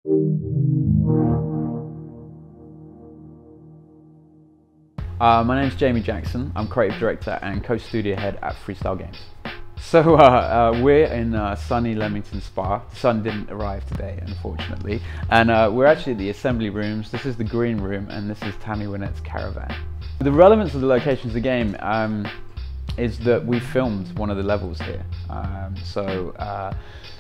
My name's Jamie Jackson. I'm creative director and co-studio head at FreeStyle Games. So we're in sunny Leamington Spa. The sun didn't arrive today, unfortunately, and we're actually at the assembly rooms. This is the green room, and this is Tammy Wynette's caravan. The relevance of the locations of the game is that we filmed one of the levels here.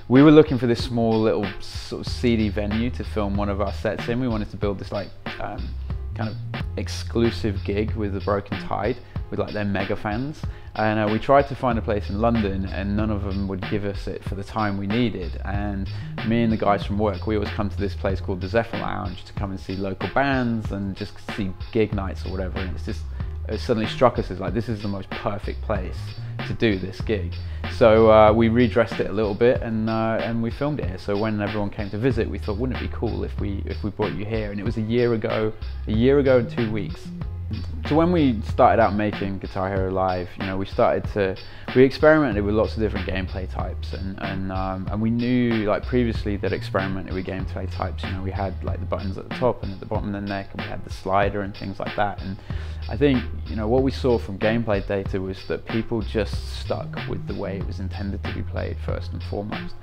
We were looking for this small little sort of seedy venue to film one of our sets in. We wanted to build this like kind of exclusive gig with the Broken Tide, with like their mega fans, and we tried to find a place in London, and none of them would give us it for the time we needed. And me and the guys from work, we always come to this place called the Zephyr Lounge to come and see local bands and just see gig nights or whatever, and it suddenly struck us as like, this is the most perfect place to do this gig. So we redressed it a little bit, and we filmed it here. So when everyone came to visit, we thought, wouldn't it be cool if we brought you here? And it was a year ago and 2 weeks. So when we started out making Guitar Hero Live, you know, we experimented with lots of different gameplay types, and we knew, like, previously that experimented with gameplay types. You know, we had like the buttons at the top and at the bottom of the neck, and we had the slider and things like that. And I think, you know, what we saw from gameplay data was that people just stuck with the way it was intended to be played first and foremost.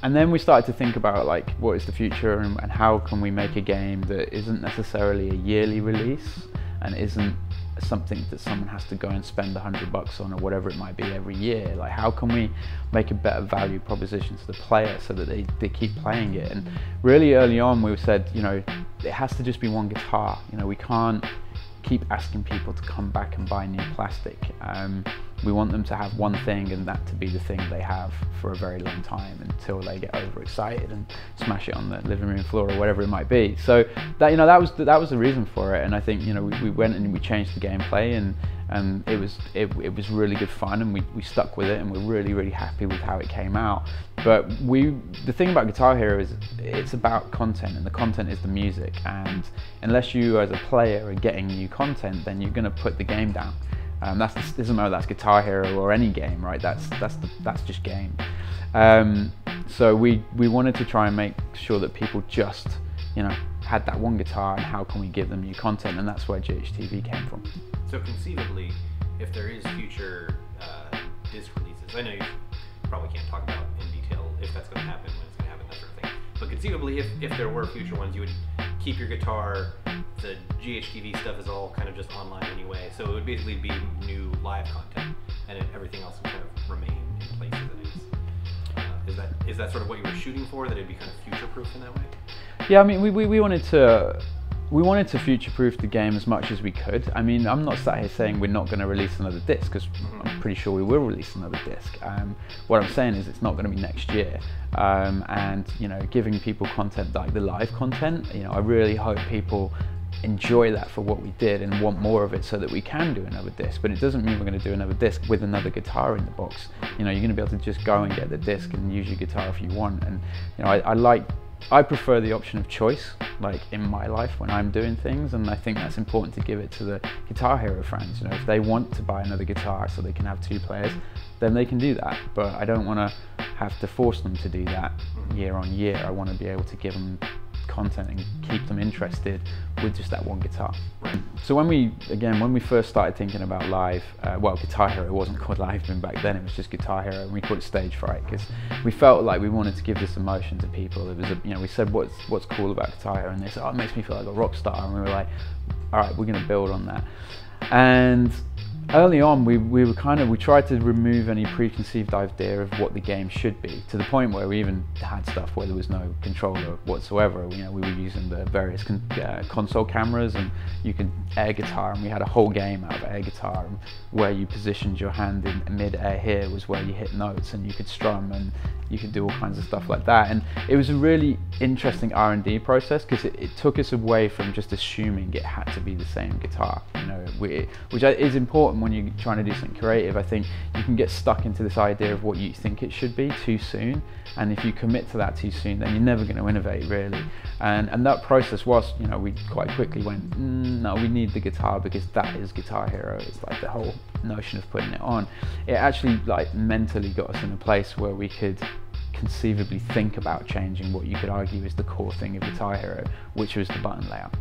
And then we started to think about, like, what is the future, and how can we make a game that isn't necessarily a yearly release and isn't something that someone has to go and spend $100 on or whatever it might be every year. Like, how can we make a better value proposition to the player so that they keep playing it? And really early on we said, you know, it has to just be one guitar. You know, we can't keep asking people to come back and buy new plastic. We want them to have one thing, and that to be the thing they have for a very long time until they get overexcited and smash it on the living room floor or whatever it might be. So that, you know, that was the reason for it. And I think, you know, we went and we changed the gameplay, and it was really good fun, and we stuck with it, and we're really happy with how it came out. But the thing about Guitar Hero is it's about content, and the content is the music. And unless you as a player are getting new content, then you're going to put the game down. Doesn't matter if that's Guitar Hero or any game, right? That's just game. So we wanted to try and make sure that people just, you know, had that one guitar, and how can we give them new content, and that's where GHTV came from. So conceivably, if there is future disc releases, I know you probably can't talk about in detail if that's going to happen, when it's going to happen, that sort of thing. But conceivably, if there were future ones, you would keep your guitar. The GHTV stuff is all kind of just online anyway, so it would basically be new live content, and everything else would kind of remain in place as it is. Is that sort of what you were shooting for? That it'd be kind of future-proof in that way? Yeah, I mean, we wanted to future-proof the game as much as we could. I mean, I'm not sat here saying we're not going to release another disc, because I'm pretty sure we will release another disc. What I'm saying is it's not going to be next year. And, you know, giving people content like the live content, you know, I really hope people enjoy that for what we did and want more of it, so that we can do another disc. But it doesn't mean we're going to do another disc with another guitar in the box. You know, you're going to be able to just go and get the disc and use your guitar if you want. And, you know, I prefer the option of choice, like in my life when I'm doing things, and I think that's important to give it to the Guitar Hero fans. You know, if they want to buy another guitar so they can have 2 players, then they can do that. But I don't want to have to force them to do that year on year. I want to be able to give them content and keep them interested with just that one guitar. So when we first started thinking about live, well, Guitar Hero wasn't called Live back then, it was just Guitar Hero, and we called it Stage Fright because we felt like we wanted to give this emotion to people. It was you know, we said what's cool about Guitar Hero, and they said, oh, it makes me feel like a rock star, and we were like, all right, we're going to build on that. And early on, we tried to remove any preconceived idea of what the game should be, to the point where we even had stuff where there was no controller whatsoever. You know, we were using the various console cameras, and you could air guitar, and we had a whole game out of air guitar, and where you positioned your hand in mid-air here was where you hit notes, and you could strum, and you could do all kinds of stuff like that. And it was a really interesting R&D process, because it took us away from just assuming it had to be the same guitar, you know, which is important when you're trying to do something creative. I think you can get stuck into this idea of what you think it should be too soon, and if you commit to that too soon, then you're never going to innovate, really. And that process was, you know, we quite quickly went, no, we need the guitar, because that is Guitar Hero. It's like the whole notion of putting it on. It actually, like, mentally got us in a place where we could conceivably think about changing what you could argue is the core thing of Guitar Hero, which was the button layout.